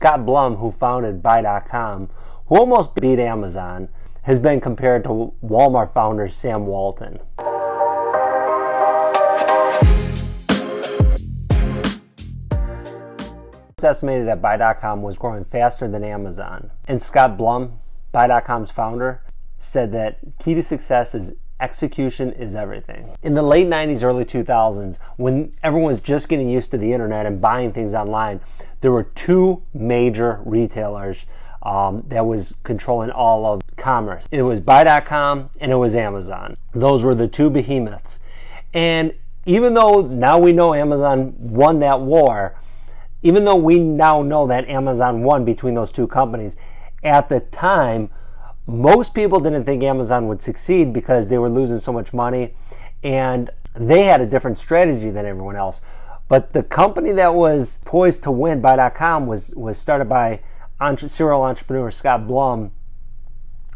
Scott Blum, who founded Buy.com, who almost beat Amazon, has been compared to Walmart founder Sam Walton. It's estimated that Buy.com was growing faster than Amazon. And Scott Blum, Buy.com's founder, said that key to success is execution is everything. In the late 90s, early 2000s, when everyone was just getting used to the internet and buying things online, there were two major retailers that was controlling all of commerce. It was Buy.com and it was Amazon. Those were the two behemoths. And even though now we know Amazon won that war, even though we now know that Amazon won between those two companies, at the time, most people didn't think Amazon would succeed because they were losing so much money and they had a different strategy than everyone else. But the company that was poised to win, Buy.com, was started by serial entrepreneur Scott Blum.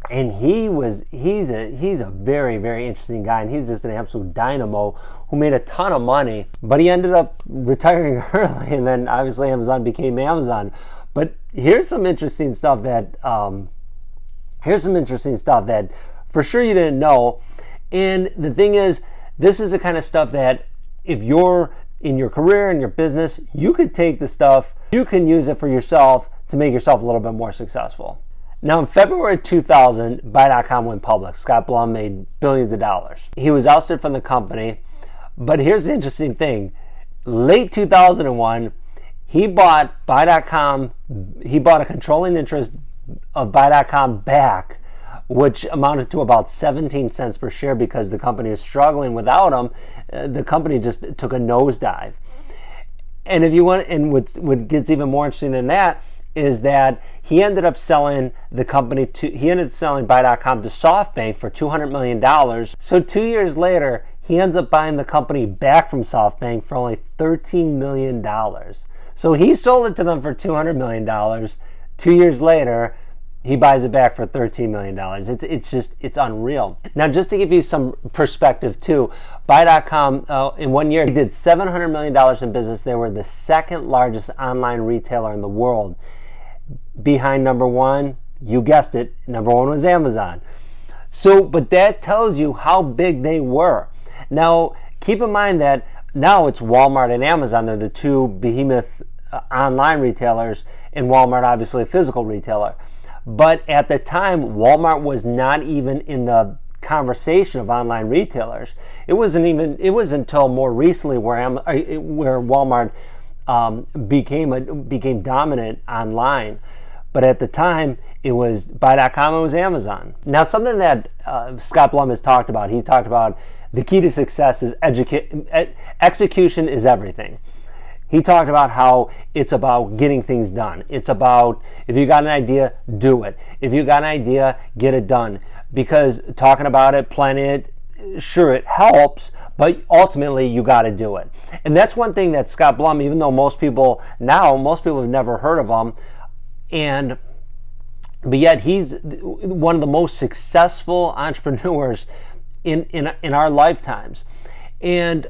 And he's a very, very interesting guy, and he's just an absolute dynamo who made a ton of money, but he ended up retiring early, and then obviously Amazon became Amazon. But here's some interesting stuff that for sure you didn't know. And the thing is, this is the kind of stuff that if you're in your career and your business, you could take the stuff, you can use it for yourself to make yourself a little bit more successful. Now, in February 2000, Buy.com went public. Scott Blum made billions of dollars. He was ousted from the company, but here's the interesting thing. Late 2001, he bought Buy.com, he bought a controlling interest of Buy.com back, which amounted to about 17 cents per share because the company was struggling without him. The company just took a nosedive. And if you want, and what gets even more interesting than that is that he ended up selling Buy.com to SoftBank for $200 million. So 2 years later, he ends up buying the company back from SoftBank for only $13 million. So he sold it to them for $200 million. 2 years later, he buys it back for $13 million. It's unreal. Now, just to give you some perspective too, Buy.com, in 1 year, he did $700 million in business. They were the second largest online retailer in the world. Behind number one, you guessed it, number one was Amazon. So, but that tells you how big they were. Now, keep in mind that now it's Walmart and Amazon. They're the two behemoth online retailers, and Walmart obviously a physical retailer. But at the time, Walmart was not even in the conversation of online retailers. It wasn't until more recently where Walmart became dominant online. But at the time, it was Buy.com, it was Amazon. Now, something that Scott Blum has talked about, he talked about the key to success is execution is everything. He talked about how it's about getting things done. It's about, if you got an idea, do it. If you got an idea, get it done. Because talking about it, planning it, sure, it helps, but ultimately you got to do it. And that's one thing that Scott Blum, even though most people have never heard of him, but yet he's one of the most successful entrepreneurs in our lifetimes. And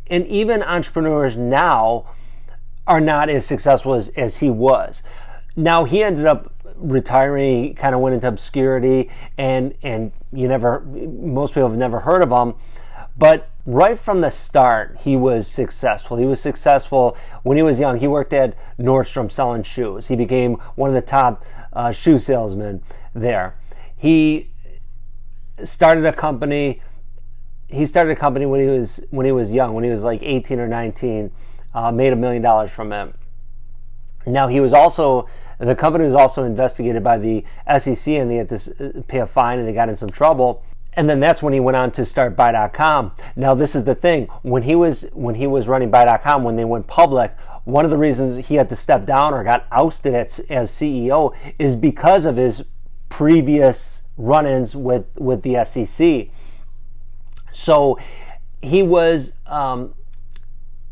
even entrepreneurs now are not as successful as he was. Now, he ended up retiring, he kind of went into obscurity, and most people have never heard of him. But right from the start, he was successful. He was successful when he was young. He worked at Nordstrom selling shoes. He became one of the top shoe salesmen there. He started a company. When he was young, when he was like 18 or 19, made $1 million from it. Now, the company was also investigated by the SEC, and they had to pay a fine, and they got in some trouble. And then that's when he went on to start Buy.com. Now, this is the thing. When he was running Buy.com, when they went public, one of the reasons he had to step down or got ousted as CEO is because of his previous run-ins with the SEC. So he was,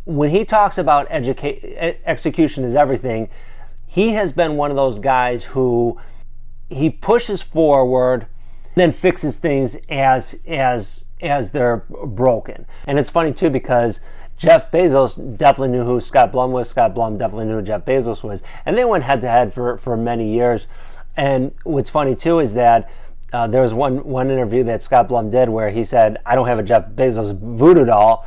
when he talks about execution is everything, he has been one of those guys who he pushes forward, then fixes things as they're broken. And it's funny too, because Jeff Bezos definitely knew who Scott Blum was. Scott Blum definitely knew who Jeff Bezos was. And they went head to head for many years. And what's funny too is that there was one interview that Scott Blum did where he said, "I don't have a Jeff Bezos voodoo doll."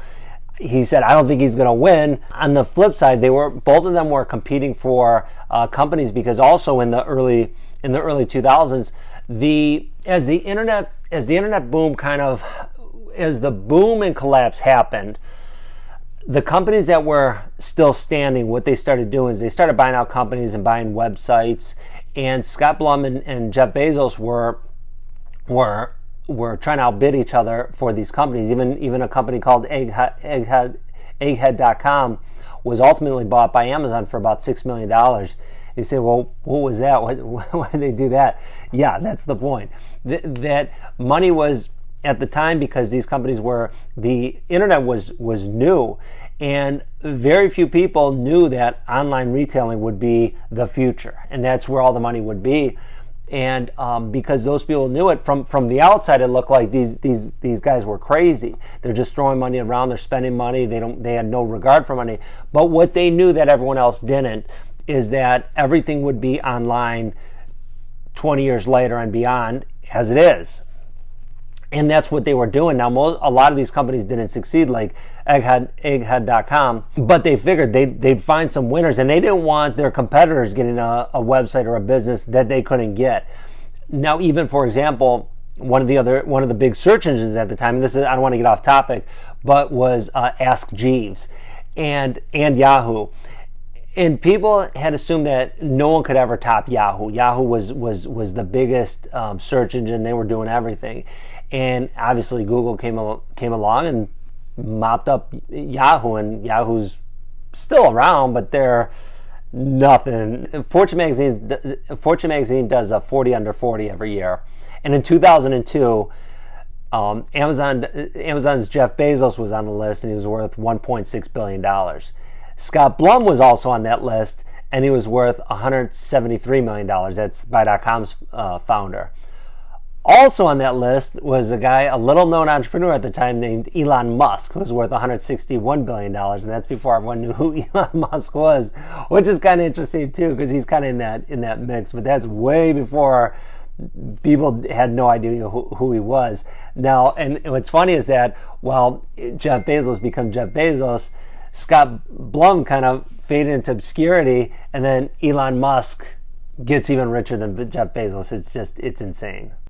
He said, "I don't think he's going to win." On the flip side, both of them were competing for companies, because also in the early 2000s, as the internet boom as the boom and collapse happened, the companies that were still standing, what they started doing is they started buying out companies and buying websites. And Scott Blum and Jeff Bezos were trying to outbid each other for these companies. Even a company called Egghead.com was ultimately bought by Amazon for about $6 million. You say, well, what was that? Why did they do that? Yeah, that's the point. That money was, at the time, because these companies the internet was new, and very few people knew that online retailing would be the future, and that's where all the money would be. And because those people knew it, from the outside, it looked like these guys were crazy. They're just throwing money around. They're spending money. They had no regard for money. But what they knew that everyone else didn't is that everything would be online 20 years later and beyond, as it is. And that's what they were doing. Now, a lot of these companies didn't succeed, like Egghead.com, but they figured they'd find some winners, and they didn't want their competitors getting a website or a business that they couldn't get. Now, even, for example, one of the big search engines at the time, and I don't want to get off topic, but was Ask Jeeves and Yahoo. And people had assumed that no one could ever top Yahoo. Yahoo was the biggest search engine. They were doing everything. And obviously Google came along and mopped up Yahoo, and Yahoo's still around, but they're nothing. Fortune magazine does a 40 under 40 every year. And in 2002, Amazon's Jeff Bezos was on the list, and he was worth $1.6 billion. Scott Blum was also on that list, and he was worth $173 million. That's Buy.com's founder. Also on that list was a little-known entrepreneur at the time named Elon Musk, who was worth $161 billion, and that's before everyone knew who Elon Musk was, which is kind of interesting too, because he's kind of in that mix. But that's way before people had no idea who he was. Now, and what's funny is that while Jeff Bezos becomes Jeff Bezos, Scott Blum kind of faded into obscurity, and then Elon Musk gets even richer than Jeff Bezos. It's insane.